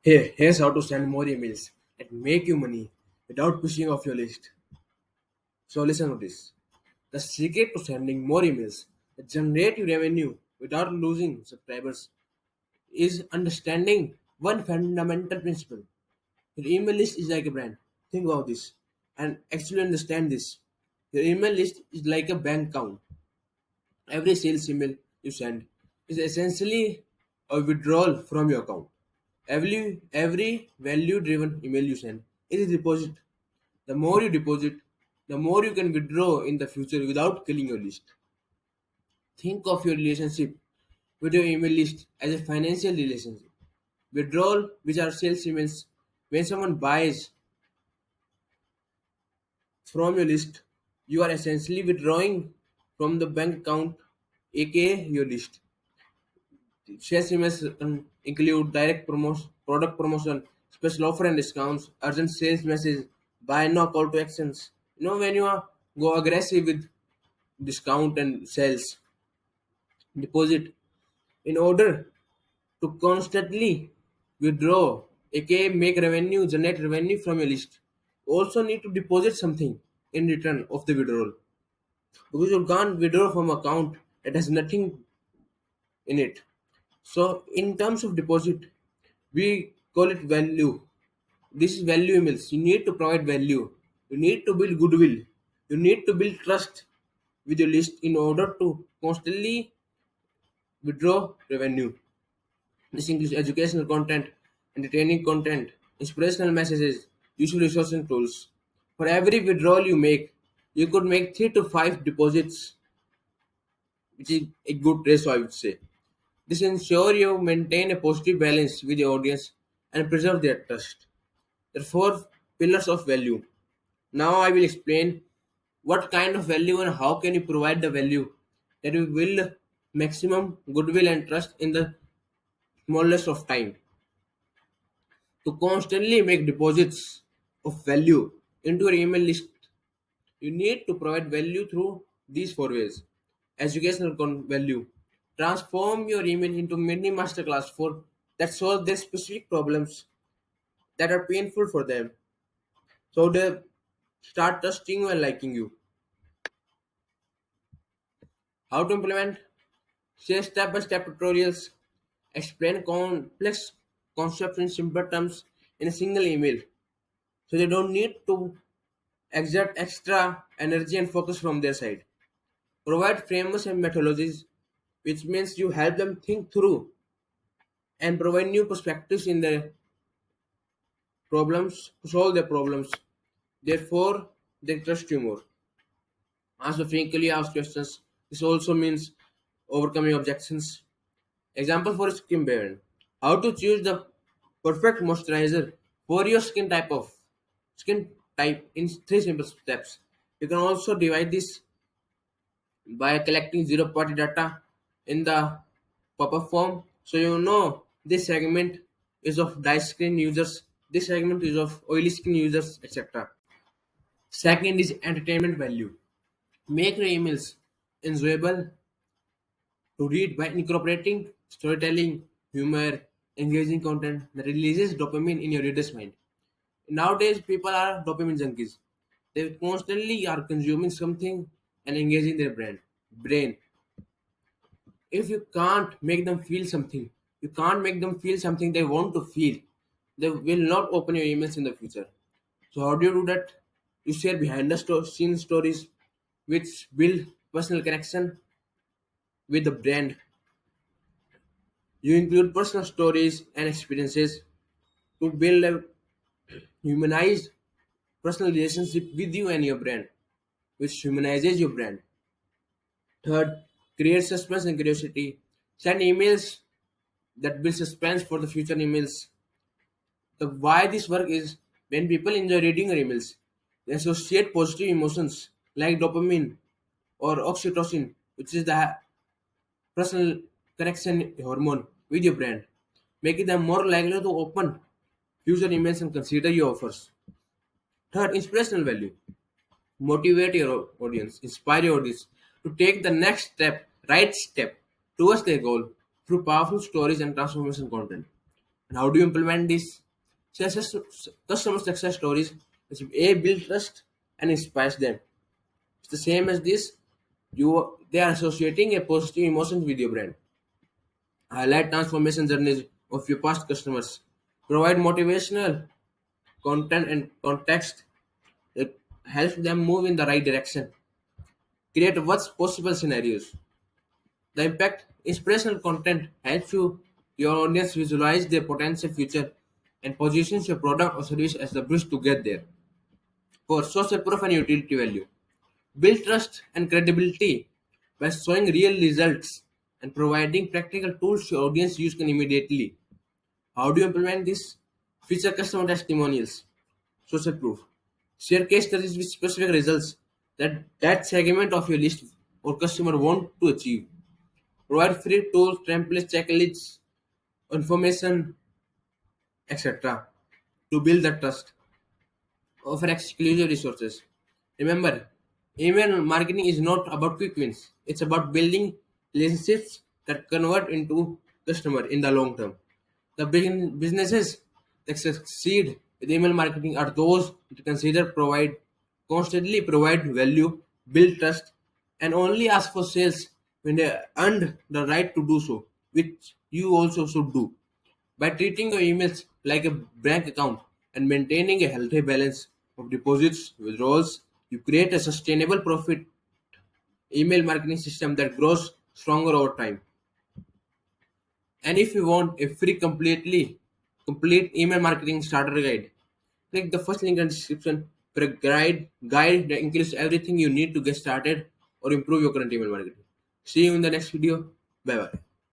Hey, here's how to send more emails and make you money without pushing off your list. So listen to this. The secret to sending more emails that generate you revenue without losing subscribers is understanding one fundamental principle. Your email list is like a brand. Think about this and actually understand this. Your email list is like a bank account. Every sales email you send is essentially a withdrawal from your account. Every value driven email you send is a deposit. The more you deposit, the more you can withdraw in the future without killing your list. Think of your relationship with your email list as a financial relationship. Withdrawal, which are sales emails, when someone buys from your list, you are essentially withdrawing from the bank account, aka your list. Sales emails include direct promotion, product promotion, special offer and discounts, urgent sales message, buy now call to actions. When you are go aggressive with discount and sales, deposit in order to constantly withdraw, aka make revenue, generate revenue from your list. You also need to deposit something in return of the withdrawal because you can't withdraw from account that has nothing in it. So in terms of deposit, we call it value. This is value emails. You need to provide value. You need to build goodwill. You need to build trust with your list in order to constantly withdraw revenue. This includes educational content, entertaining content, inspirational messages, useful resources and tools. For every withdrawal you make, you could make 3 to 5 deposits, which is a good ratio, I would say. This ensures you maintain a positive balance with your audience and preserve their trust. There are 4 pillars of value. Now I will explain what kind of value and how can you provide the value that will build maximum goodwill and trust in the smallest of time. To constantly make deposits of value into your email list, you need to provide value through these 4 ways. Educational value. Transform your email into mini masterclass for that solve their specific problems that are painful for them. So they start trusting you and liking you. How to implement? Share step-by-step tutorials. Explain complex concepts in simple terms in a single email. So they don't need to exert extra energy and focus from their side. Provide frameworks and methodologies, which means you help them think through and provide new perspectives in their problems to solve their problems. Therefore, they trust you more. Answer frequently asked questions. This also means overcoming objections. Example for skin barrier. How to choose the perfect moisturizer for your skin type in 3 simple steps. You can also divide this by collecting zero party data in the pop-up form. So you know this segment is of dry skin users, this segment is of oily skin users, etc. Second is entertainment value. Make your emails enjoyable to read by incorporating storytelling, humor, engaging content that releases dopamine in your reader's mind. Nowadays, people are dopamine junkies. They constantly are consuming something and engaging their brain. If you can't make them feel something, you can't make them feel something they want to feel, they will not open your emails in the future. So how do you do that? You share behind the scene stories which build personal connection with the brand. You include personal stories and experiences to build a humanized personal relationship with you and your brand, which humanizes your brand. Third, create suspense and curiosity. Send emails that build suspense for the future emails. The why this work is when people enjoy reading your emails, they associate positive emotions like dopamine or oxytocin, which is the personal connection hormone with your brand, making them more likely to open future emails and consider your offers. Third, inspirational value. Motivate your audience, inspire your audience to take the next step, right step towards their goal through powerful stories and transformation content. And how do you implement this? Customer success stories which build trust and inspires them. It's the same as this. They are associating a positive emotion with your brand. Highlight transformation journeys of your past customers. Provide motivational content and context that helps them move in the right direction. Create what's possible scenarios. The impact inspirational content helps your audience visualize their potential future and positions your product or service as the bridge to get there. For social proof and utility value. Build trust and credibility by showing real results and providing practical tools your audience use can immediately. How do you implement this? Feature customer testimonials, social proof. Share case studies with specific results that segment of your list or customer want to achieve. Provide free tools, templates, checklists, information, etc. to build the trust. Offer exclusive resources. Remember, email marketing is not about quick wins. It's about building relationships that convert into customer in the long term. The businesses that succeed with email marketing are those that constantly provide value, build trust, and only ask for sales when they earned the right to do so, which you also should do. By treating your emails like a bank account and maintaining a healthy balance of deposits, withdrawals, you create a sustainable profit email marketing system that grows stronger over time. And if you want a complete email marketing starter guide, click the first link in the description for a guide that includes everything you need to get started or improve your current email marketing. See you in the next video. Bye bye.